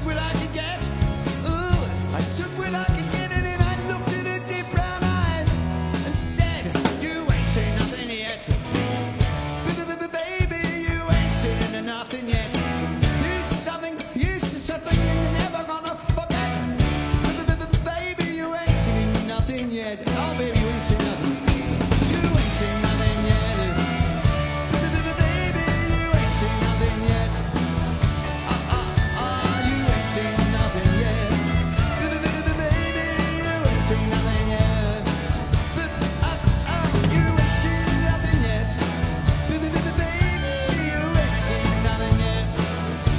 what I could get. Ooh, I took what I could get, and then I looked in her deep brown eyes and said, you ain't seen nothing yet. Baby, you ain't seen nothing yet. Used to something you're never gonna forget. Baby, you ain't seen nothing yet. Oh, baby, you ain't seen nothing. You ain't seen nothing yet. Baby, you ain't seen nothing yet. You ain't seen nothing yet. Baby, you ain't seen nothing yet. You ain't seen nothing yet. Baby, you ain't seen nothing yet.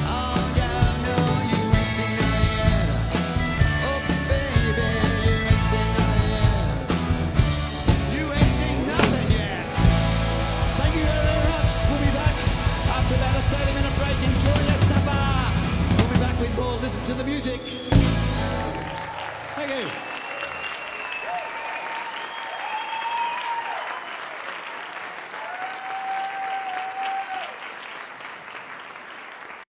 Oh, yeah, no, you ain't seen nothing yet. Oh, baby, you ain't seen nothing yet. You ain't seen nothing yet. Thank you very much. We'll be back after about a 30-minute break. Enjoy your supper. We'll be back with more. Listen to the music. Thank you.